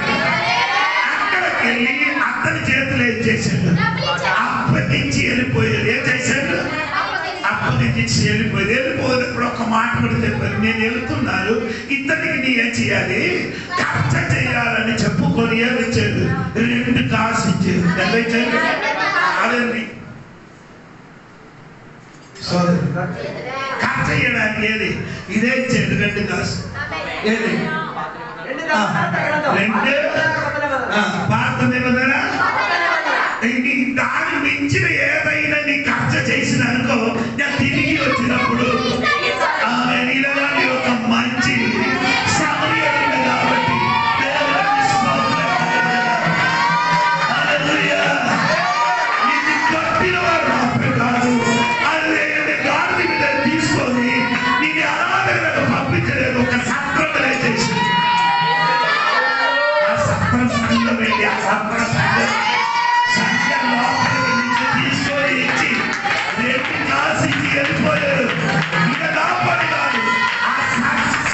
అక్కడికి వెళ్ళి అతని చేతులు ఏం చేశాడు? అప్పగించి వెళ్ళిపోయాడు. ఏం చేశాడు? అప్పగించి వెళ్ళిపోయాడు. వెళ్ళిపోయినప్పుడు ఒక మాట కూడా చెప్పారు, నేను వెళ్తున్నాను, ఇతనికి నీ ఏం చేయాలి? ఖర్చ చేయాలని చెప్పుకొని ఏమిచ్చాడు? 2 కాసు ఇచ్చాడు. అదండి ఖర్చ చేయడానికి ఏది? ఇదే ఇచ్చాడు 2 కాసు. ఏది? 2 పాత నిబంధన. దాని మించిన ఏదైనా నీ ఖర్చు చేసిన అనుకో, నేను తిరిగి వచ్చినప్పుడు ఇలాంటి ఒక మంచి సమయం కాబట్టి ఇది కట్టిన వారు కాదు. అది గాడి మీద తీసుకొని నీకు అనాథలకు పంపించలేదు. ఒక సత్రం చేసి ఆ సత్రం సంఘం వెళ్ళి ఆ సత్రం సంఘం లోపలికి నుంచి తీసుకొని ఇచ్చి 2 కాసు ఇచ్చి వెళ్ళిపోయారు. ఇక లోపలి కాదు, ఆ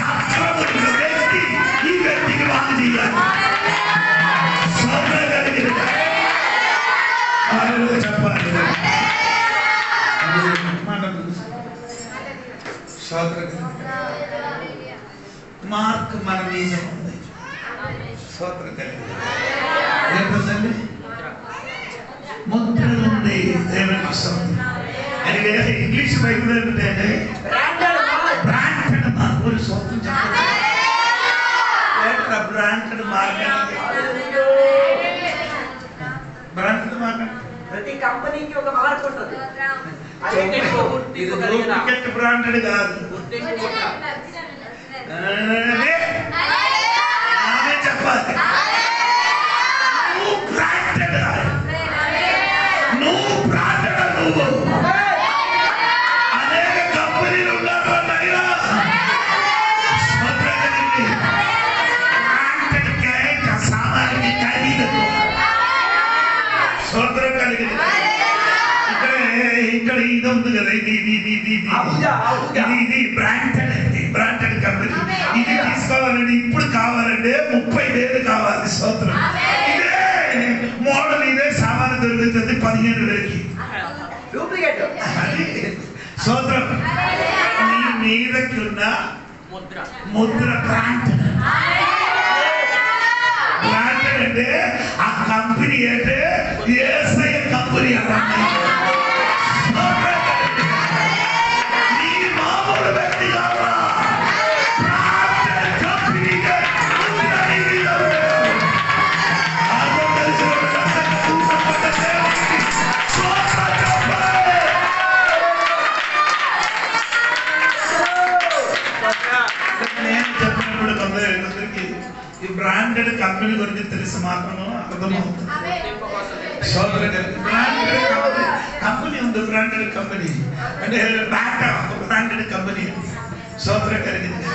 సత్రము వ్యక్తి ఈ వ్యక్తికి బాగా చేయాలి. చెప్పాలి. మార్క్ మన మీద ఉంది. స్తోత్రం కలిగింది. ఏంటండి? ముద్ర ఉంది. దేవునికి స్తోత్రం. అది ఇంగ్లీష్ బైబిల్ ఏంటంటే బ్రాండెడ్ మార్క్. స్తోత్రం చెప్పండి. Branded mark. బ్రాండెడ్ మార్క్ ప్రతి కంపెనీకి ఒక మార్క్ ఉంటుంది. డూప్లికేట్ బ్రాండెడ్ కాదు. చెప్పాలి. నువ్వు బ్రాండెడ్. నువ్వు బ్రాండెడ్. నువ్వు అనేక కంపెనీలు ఉన్నారు. బ్రాండెడ్ సామాన్య ఖరీదు సోదరం కలిగింది. ఇక్కడ ఇది ఉంది కదా, ఇది బ్రాండెడ్ కంపెనీ. ఇది తీసుకోవాలండి, ఇప్పుడు కావాలంటే 30,000 కావాలి. స్తోత్రం. ఇదే మోడల్, ఇదే సామాను దొరుకుతుంది 15,000కి. స్తోత్రం. నీ మీదకి ఉన్న ముద్ర బ్రాండెడ్. బ్రాండెడ్ అంటే ఆ కంపెనీ అంటే యేసయ్య కంపెనీ అన్నమాట. ఈ బ్రాండెడ్ కంపెనీ గురించి తెలిసి మాత్రము అర్థమవుతుంది. కంపెనీ ఉంది, బ్రాండెడ్ కంపెనీ అంటే బ్రాండెడ్ కంపెనీ. సోదర కలిగింది.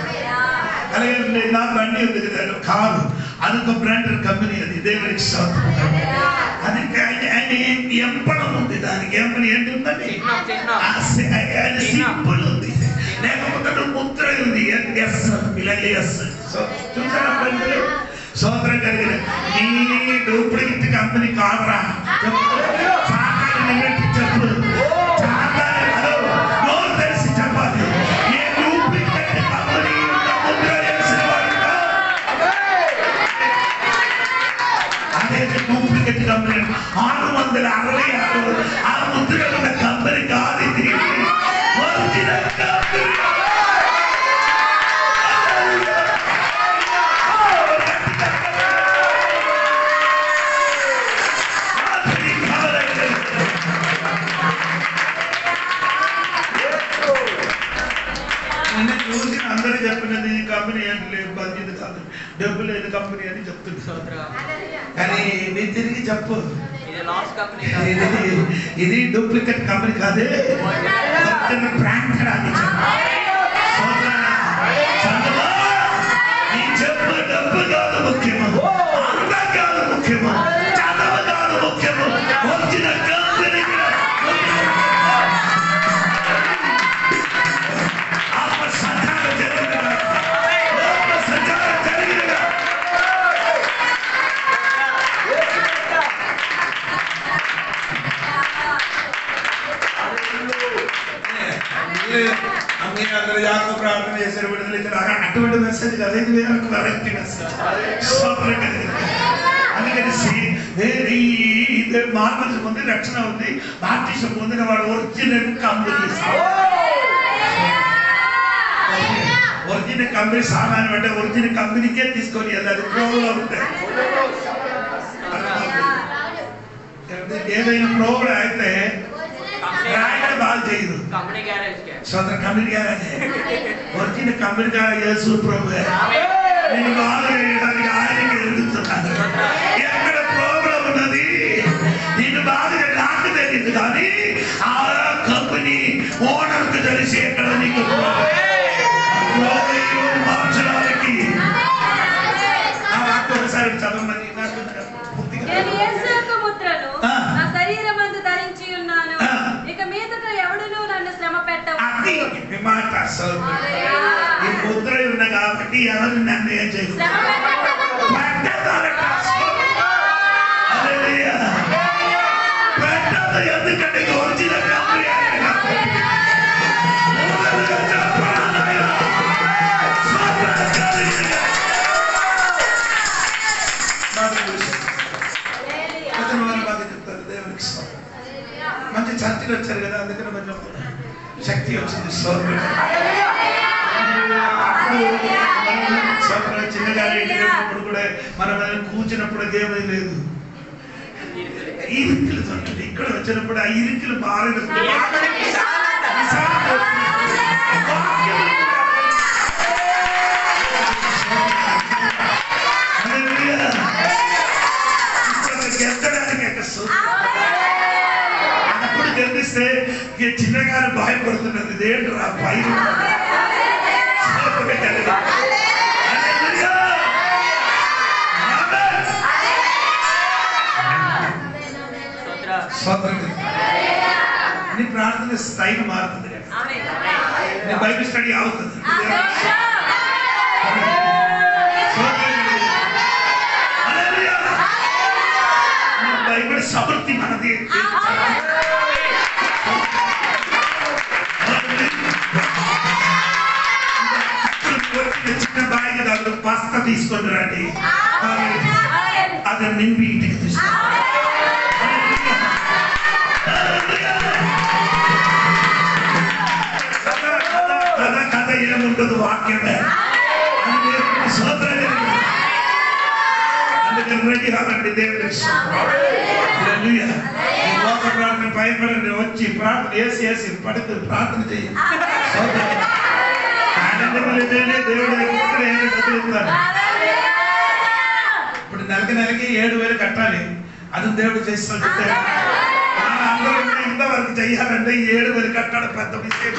అలాగే నా బండి ఉంది కదా, కారు, అదొక బ్రాండెడ్ కంపెనీ. అది దేవుడికి సోదరం. అది ఎంపడం ఉంది. దానికి ఎంపని ఏంటి ఉందండి? సింపుల్ ఉంది. లేకపోతే ముద్ర ఉంది. చూసారా బండిలో? సోదరం కలిగిన నీ డూప్లికేట్ కంపెనీ కాదురా. చెప్పు. నోరు తెలిసి చెప్పాలి. ఏ డూప్లికేట్ కంపెనీ ముద్ర వేసిన వాడు అదే డూప్లికేట్ కంపెనీ 666 ఆ ముద్రలు ఉన్న కంపెనీ కాదు. ఇది ఒరిజినల్ కంపెనీ. నిన్న చూసి అందరూ చెప్పినది ఈ కంపెనీ ఏంటి లేదు, మంచిది కాదు, డబ్బు లేదు కంపెనీ అని చెప్తుంది. కానీ నీ తిరిగి చెప్పు, ఇది డూప్లికేట్ కంపెనీ కాదే, బ్రాండ్ అని చెప్పు. డబ్బు కాదు ముఖ్యము, అందం కాదు ముఖ్యము, చదవ కాదు ముఖ్యము, వచ్చిన కంపెనీ ఆత్మ సంచారం జరిగినగా, ఆత్మ సంచారం జరిగినగా. అందరూ యాకో ప్రార్థన చేశారు, విడుదల ఇచ్చారు. అటువంటి మెసేజ్ కదా, ఇది వేరే వెరైటీ మెసేజ్. అందుకనేసి మార్మల్స్ పొంది రక్షణ ఉంది, బాప్టిజం పొందిన వాడు ఒరిజినల్ కంపెనీ. ఒరిజినల్ కంపెనీ సామాన్యం అంటే ఒరిజినల్ కంపెనీకే తీసుకొని వెళ్ళాలి. ప్రోగ్లో ఉంటాయి, ఏదైనా ప్రోగ్రామ్ అయితే రాయడం బాగా చేయదు. సొంత company garage, original company garage program నేను బాగా చేయడానికి ఆయనకి ఎదుగుతున్నాను. ఎక్కడ ప్రోగ్రామ్ ఉన్నది నేను బాగా నాకు తెలియదు, కానీ ఆ కంపెనీ ఓనర్కు తెలిసి ఎక్కడ నీకు మార్చడానికి ఆ వాక్యం ఒకసారి చదవమని నేను యేసు యొక్క ముద్రను నా శరీరమందు ధరించి ఉన్నాను, ఇక మీదట ఎవడునూ నన్ను శ్రమ పెట్టవద్దు. ఈ ముద్ర ఉన్న కాబట్టి ఎవరు నన్ను ఏం చేయదు. ఎందుకంటే ఒరిజినల్ కంపెనీ చెప్తారు. దేవునికి మంచి చర్చలు వచ్చారు కదా, అందుకని కొంచెం శక్తి వచ్చింది. చిన్నగా ఇంటికి కూడా మనం కూర్చున్నప్పుడు ఏమీ లేదు, ఇరుకులు ఉంటుంది. ఇక్కడ వచ్చినప్పుడు ఆ ఇరుకులు బాగా గెద్దడానికి అప్పుడు గెలిస్తే చిన్నగా భయపడుతున్నది. ఇదేంటి ఆ పైన నీ ప్రార్థన స్థాయిని మారుతుంది, నీ బైబిల్ స్టడీ అవుతుంది. బైబిల్ సమృద్ధి మనది. చిన్న బాయికి దాంట్లో పాస్తా తీసుకొని రండి, అది నింపి ఇంటికి తీసుకుంటాం. కథ ఏముండదు, వాక్యమే. అందుకని రెడీ కాదండి. దేవుడి ప్రార్థన భయపడండి, వచ్చి ప్రార్థన వేసి పడుతూ ప్రార్థన చేయండి. దేవుడు ఇప్పుడు నెలకి 7,000 కట్టాలి, అది దేవుడు చేసినట్టు. అందరూ ఇంతవరకు చెయ్యాలంటే 7,000 కట్టడం పెద్ద విషయం.